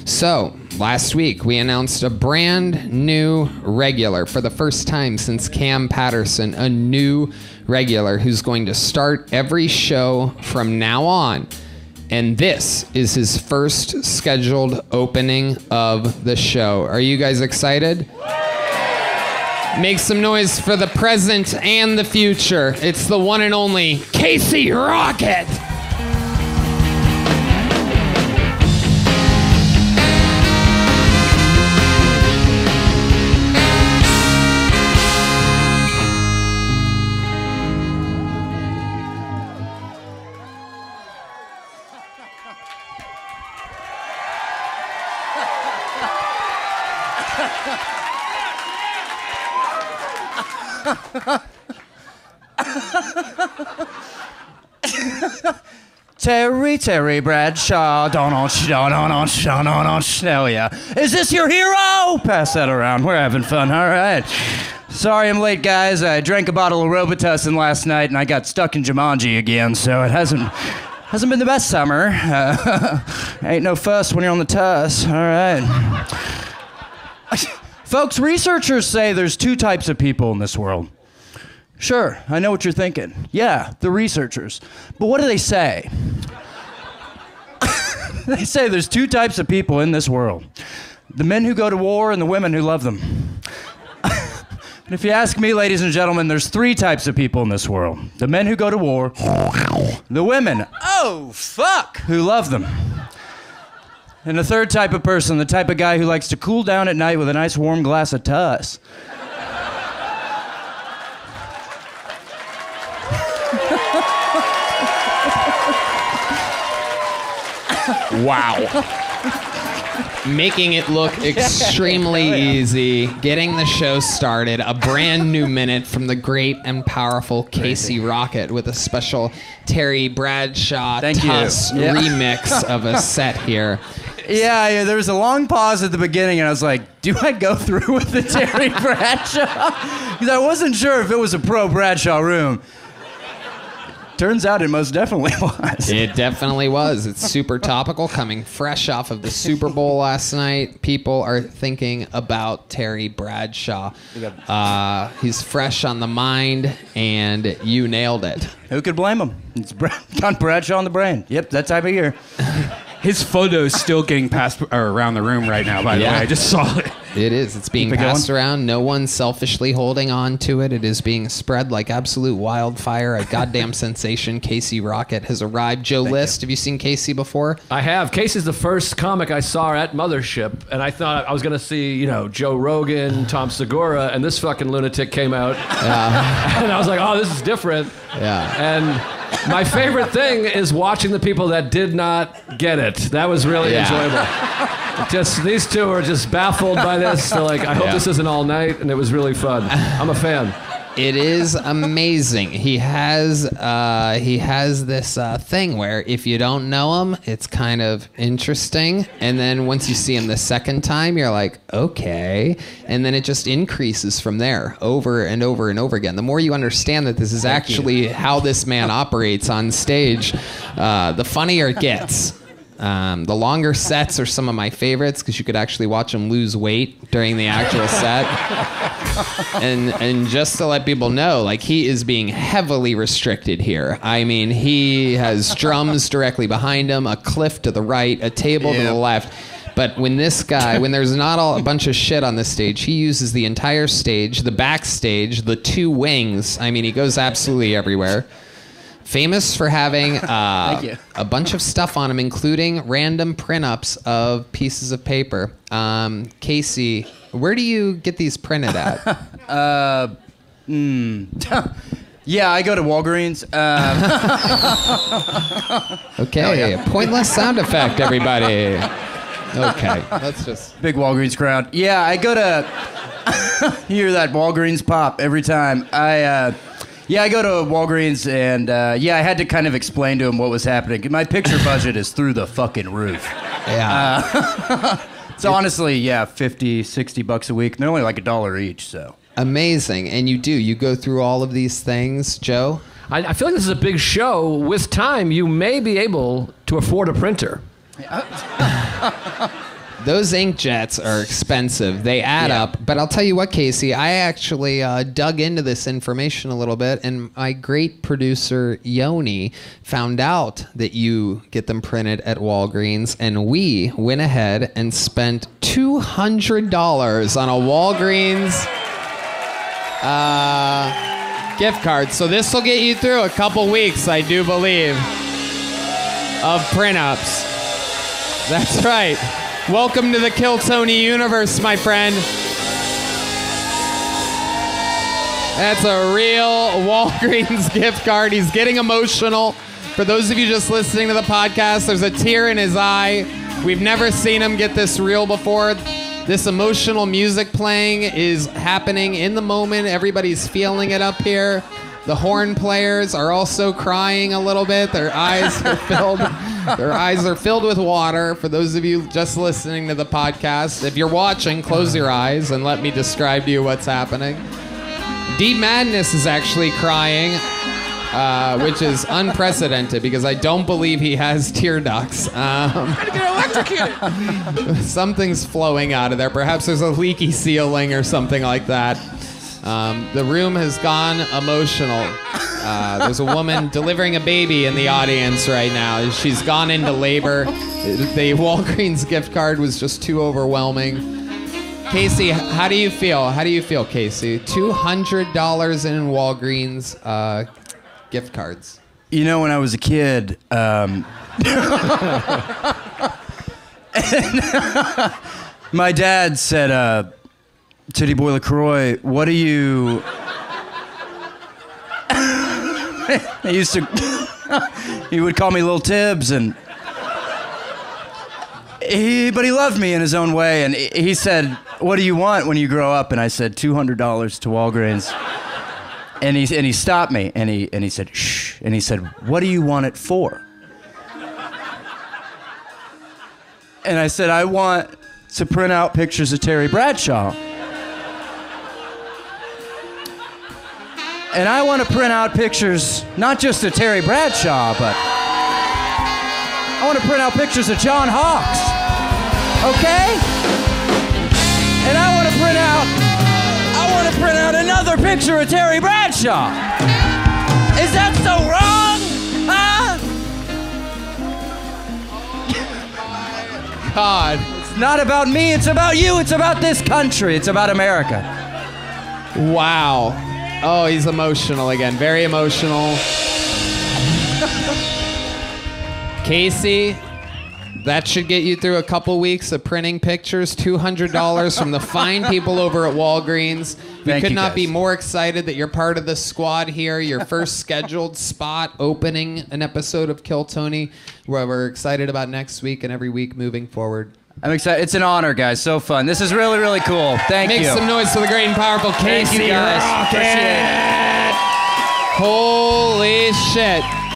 So, last week we announced a brand new regular for the first time since Cam Patterson, a new regular who's going to start every show from now on. And this is his first scheduled opening of the show. Are you guys excited? Make some noise for the present and the future. It's the one and only Casey Rocket. Terry Bradshaw, oh yeah. Is this your hero? Pass that around. We're having fun, all right. Sorry I'm late, guys. I drank a bottle of Robitussin last night and I got stuck in Jumanji again, so it hasn't been the best summer. Ain't no fuss when you're on the tuss, all right. Folks, researchers say there's two types of people in this world. Sure, I know what you're thinking. Yeah, the researchers. But what do they say? They say there's two types of people in this world. The men who go to war and the women who love them. And if you ask me, ladies and gentlemen, there's three types of people in this world. The men who go to war, the women, oh, fuck, who love them. And the third type of person, the type of guy who likes to cool down at night with a nice warm glass of Tuss. Wow. Making it look extremely easy, getting the show started, a brand new minute from the great and powerful Casey Rocket with a special Terry Bradshaw Tuss remix of a set here. Yeah, there was a long pause at the beginning, and I was like, do I go through with the Terry Bradshaw? Because I wasn't sure if it was a pro Bradshaw room. Turns out it most definitely was. It definitely was. It's super topical, coming fresh off of the Super Bowl last night. People are thinking about Terry Bradshaw. He's fresh on the mind, and you nailed it. Who could blame him? It's got Bradshaw on the brain. Yep, that time of year. His photo's still getting passed around the room right now, by the way. I just saw it. It is. It's being passed around. No one's selfishly holding on to it. It is being spread like absolute wildfire. A goddamn sensation. Casey Rocket has arrived. Joe List, have you seen Casey before? I have. Casey's the first comic I saw at Mothership, and I thought I was going to see, you know, Joe Rogan, Tom Segura, and this fucking lunatic came out. And I was like, oh, this is different. Yeah. And my favorite thing is watching the people that did not get it. That was really enjoyable. Just these two are just baffled by this. They're like, I hope this isn't all night, and it was really fun. I'm a fan. It is amazing. He has this thing where if you don't know him, it's kind of interesting, and then once you see him the second time, you're like, okay, and then it just increases from there, over and over and over again. The more you understand that this is actually how this man operates on stage, the funnier it gets. The longer sets are some of my favorites because you could actually watch him lose weight during the actual set. And just to let people know, like, he is being heavily restricted here. I mean, he has drums directly behind him, a cliff to the right, a table to the left. But when this guy, when there's not a bunch of shit on the stage, he uses the entire stage, the backstage, the two wings. I mean, he goes absolutely everywhere. Famous for having a bunch of stuff on him, including random print-ups of pieces of paper. Casey, where do you get these printed at? Yeah, I go to Walgreens. Okay, pointless sound effect, everybody. Okay, let's just... Big Walgreens crowd. Yeah, I go to... hear that Walgreens pop every time. Yeah, I go to Walgreens, and I had to kind of explain to him what was happening. My picture budget is through the fucking roof. Yeah. So honestly, yeah, $50, $60 a week. They're only like $1 each, so. Amazing. And you go through all of these things, Joe? I feel like this is a big show. With time, you may be able to afford a printer. Those inkjets are expensive. They add up. But I'll tell you what, Casey, I actually dug into this information a little bit, and my great producer, Yoni, found out that you get them printed at Walgreens, and we went ahead and spent $200 on a Walgreens gift card. So this will get you through a couple weeks, I do believe, of print-ups. That's right. Welcome to the Kill Tony universe, my friend. That's a real Walgreens gift card. He's getting emotional. For those of you just listening to the podcast, there's a tear in his eye. We've never seen him get this real before. This emotional music playing is happening in the moment. Everybody's feeling it up here. The horn players are also crying a little bit. Their eyes are filled. Their eyes are filled with water. For those of you just listening to the podcast, if you're watching, close your eyes and let me describe to you what's happening. Deep Madness is actually crying, which is unprecedented because I don't believe he has tear ducts. Something's flowing out of there. Perhaps there's a leaky ceiling or something like that. The room has gone emotional. There's a woman delivering a baby in the audience right now. She's gone into labor. The Walgreens gift card was just too overwhelming. Casey, how do you feel? How do you feel, Casey? $200 in Walgreens gift cards. You know, when I was a kid, my dad said, Titty Boy LaCroix, what do you... he would call me Little Tibbs, and but he loved me in his own way, and he said, what do you want when you grow up? And I said, $200 to Walgreens. And he stopped me, and he said, shh, and he said, what do you want it for? And I said, I want to print out pictures of Terry Bradshaw. And I want to print out pictures, not just of Terry Bradshaw, but I want to print out pictures of John Hawkes, okay? And I want to print out another picture of Terry Bradshaw. Is that so wrong? Huh? God. It's not about me, it's about you, it's about this country, it's about America. Wow. Oh, he's emotional again. Very emotional. Casey, that should get you through a couple weeks of printing pictures. $200 from the fine people over at Walgreens. We could not be more excited that you're part of the squad here. Your first scheduled spot opening an episode of Kill Tony, where we're excited about next week and every week moving forward. I'm excited. It's an honor, guys. So fun. This is really, really cool. Thank you. Make some noise for the great and powerful Casey. Thank you, guys. Rocket. Holy shit.